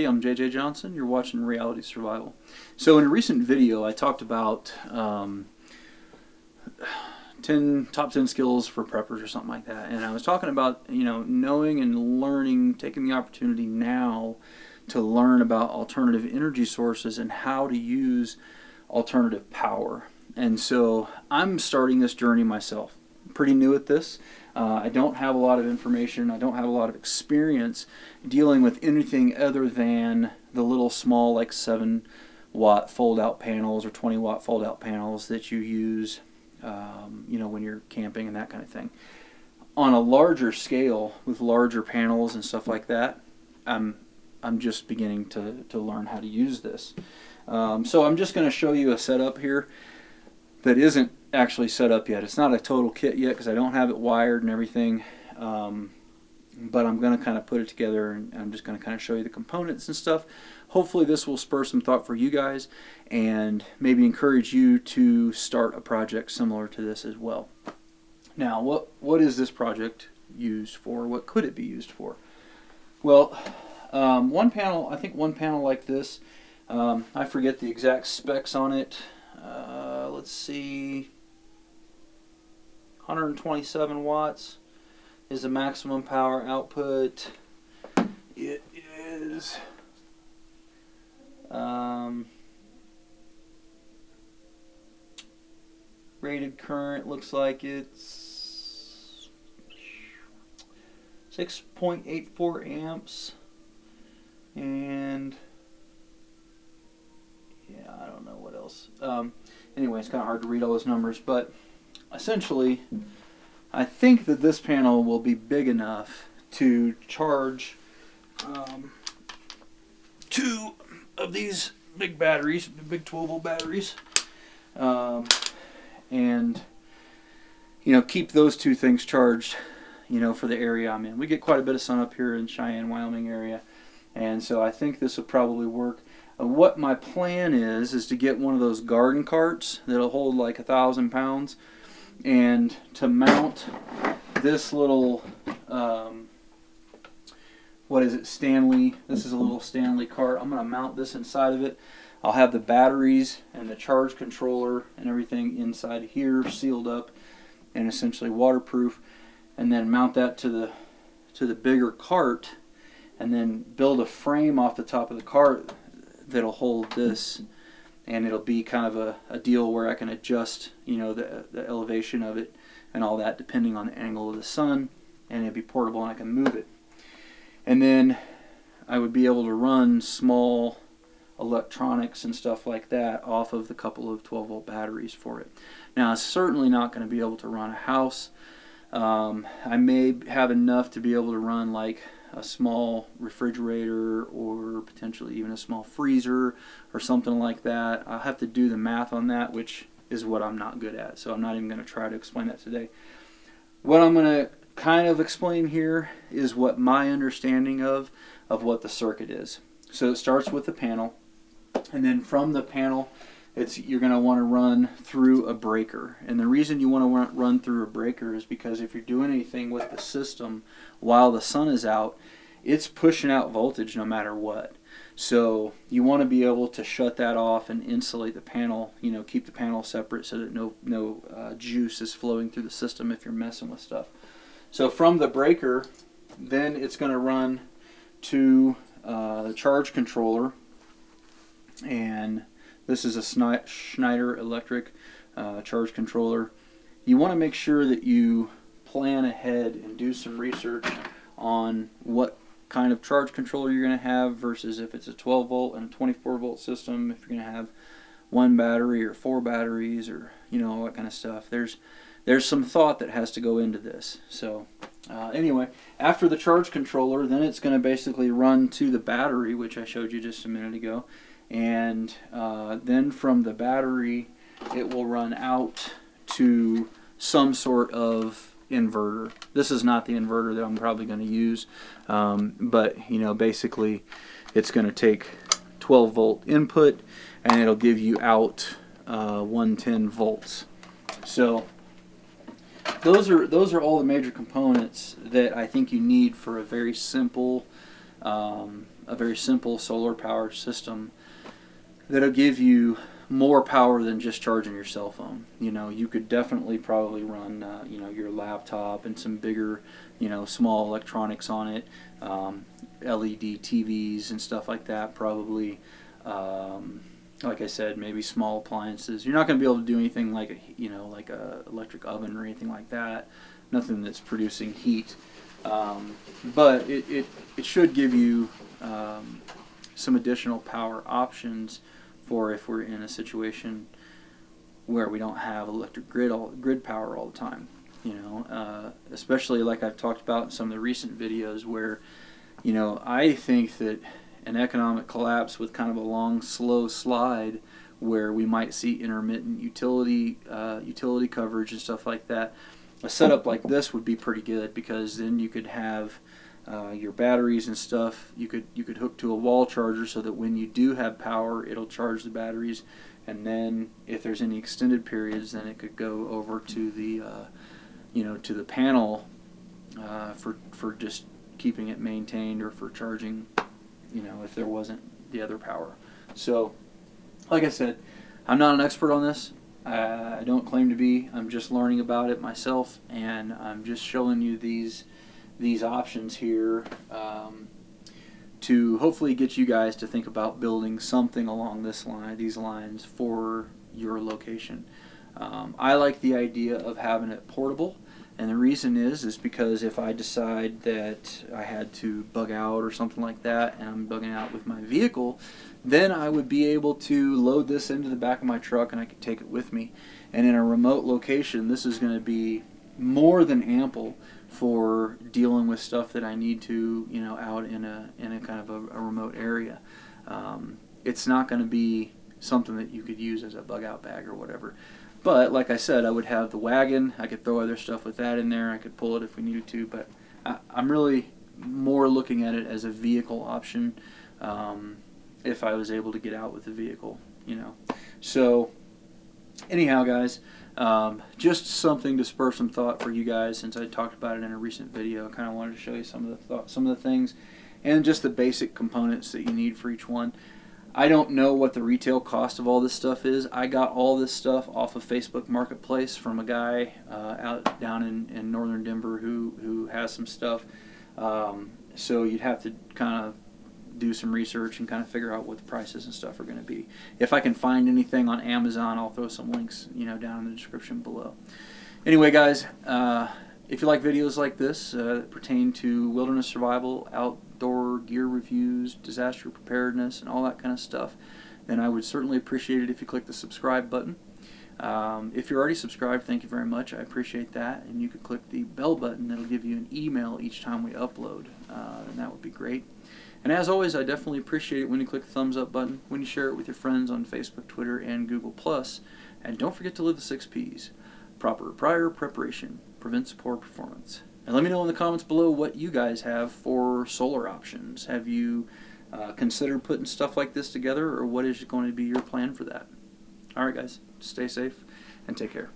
I'm JJ Johnson. You're watching Reality Survival. So in a recent video, I talked about 10 top 10 skills for preppers or something like that, and I was talking about knowing and learning, taking the opportunity now to learn about alternative energy sources and how to use alternative power. And so I'm starting this journey myself. I'm pretty new at this. I don't have a lot of information. I don't have a lot of experience dealing with anything other than the little small, like 7-watt fold-out panels or 20-watt fold-out panels that you use, when you're camping and that kind of thing. On a larger scale, with larger panels and stuff like that, I'm just beginning to learn how to use this. So I'm just going to show you a setup here that isn't actually set up yet. It's not a total kit yet because I don't have it wired and everything, but I'm going to kind of put it together, and I'm just going to kind of show you the components and stuff. Hopefully this will spur some thought for you guys and maybe encourage you to start a project similar to this as well. Now, what is this project used for? What could it be used for? Well, one panel like this, I forget the exact specs on it. Let's see, 127 watts is the maximum power output. It is rated current, looks like it's 6.84 amps, and yeah, I don't know what else. Anyway, it's kind of hard to read all those numbers, but essentially, I think that this panel will be big enough to charge 2 of these big batteries, big 12-volt batteries, and keep those 2 things charged, for the area I'm in. We get quite a bit of sun up here in Cheyenne, Wyoming area, and so I think this will probably work. What my plan is to get one of those garden carts that'll hold like 1,000 pounds, and to mount this little, Stanley. This is a little Stanley cart. I'm going to mount this inside of it. I'll have the batteries and the charge controller and everything inside here, sealed up and essentially waterproof, and then mount that to the bigger cart, and then build a frame off the top of the cart that'll hold this, and it'll be kind of a deal where I can adjust the elevation of it and all that depending on the angle of the sun, and it'll be portable and I can move it. And then I would be able to run small electronics and stuff like that off of the couple of 12-volt batteries for it. Now, I'm certainly not going to be able to run a house. I may have enough to be able to run like a small refrigerator or potentially even a small freezer or something like that. I'll have to do the math on that, which is what I'm not good at, so I'm not even going to try to explain that today. What I'm going to kind of explain here is what my understanding of what the circuit is. So it starts with the panel, and then from the panel you're going to want to run through a breaker. And the reason you want to run through a breaker is because if you're doing anything with the system while the sun is out, it's pushing out voltage no matter what. So you want to be able to shut that off and insulate the panel, keep the panel separate so that no juice is flowing through the system if you're messing with stuff. So from the breaker, then it's going to run to the charge controller, and this is a Schneider Electric charge controller. You want to make sure that you plan ahead and do some research on what kind of charge controller you're going to have versus if it's a 12-volt and a 24-volt system, if you're going to have 1 battery or 4 batteries or all that kind of stuff. There's some thought that has to go into this. So anyway, after the charge controller, then it's going to basically run to the battery, which I showed you just a minute ago. And then from the battery it will run out to some sort of inverter. This is not the inverter that I'm probably going to use, but basically it's going to take 12-volt input and it'll give you out 110 volts. So those are all the major components that I think you need for a very simple a very simple solar power system that'll give you more power than just charging your cell phone. You know, you could definitely probably run, you know, your laptop and some bigger, you know, small electronics on it, LED TVs and stuff like that. Probably, like I said, maybe small appliances. You're not going to be able to do anything like a, you know, like a electric oven or anything like that. Nothing that's producing heat, but it should give you some additional power options for if we're in a situation where we don't have electric grid power all the time. You know, especially like I've talked about in some of the recent videos where, you know, I think that an economic collapse with kind of a long, slow slide where we might see intermittent utility coverage and stuff like that, a setup like this would be pretty good, because then you could have your batteries and stuff, you could hook to a wall charger so that when you do have power, it'll charge the batteries, and then if there's any extended periods, then it could go over to the you know, to the panel for just keeping it maintained, or for charging, you know, if there wasn't the other power. So like I said, I'm not an expert on this. I don't claim to be. I'm just learning about it myself, and I'm just showing you these options here to hopefully get you guys to think about building something along these lines for your location. I like the idea of having it portable, and the reason is because if I decide that I had to bug out or something like that, and I'm bugging out with my vehicle, then I would be able to load this into the back of my truck and I could take it with me. And in a remote location, this is going to be more than ample for dealing with stuff that I need to, you know, out in a kind of a remote area. It's not going to be something that you could use as a bug out bag or whatever. But like I said, I would have the wagon. I could throw other stuff with that in there. I could pull it if we needed to. But I'm really more looking at it as a vehicle option, if I was able to get out with the vehicle, you know. So anyhow, guys, just something to spur some thought for you guys, since I talked about it in a recent video. I kind of wanted to show you some of the things, and just the basic components that you need for each one. I don't know what the retail cost of all this stuff is. I got all this stuff off of Facebook Marketplace from a guy out down in northern Denver who has some stuff. So you'd have to kind of do some research and kind of figure out what the prices and stuff are going to be. If I can find anything on Amazon, I'll throw some links, you know, down in the description below. Anyway, guys, if you like videos like this that pertain to wilderness survival, outdoor gear reviews, disaster preparedness, and all that kind of stuff, then I would certainly appreciate it if you click the subscribe button. If you're already subscribed, thank you very much. I appreciate that. And you could click the bell button. That'll give you an email each time we upload, and that would be great. And as always, I definitely appreciate it when you click the thumbs up button, when you share it with your friends on Facebook, Twitter, and Google+. And don't forget to live the 6 Ps. Proper prior preparation prevents poor performance. And let me know in the comments below what you guys have for solar options. Have you considered putting stuff like this together, or what is going to be your plan for that? Alright guys, stay safe and take care.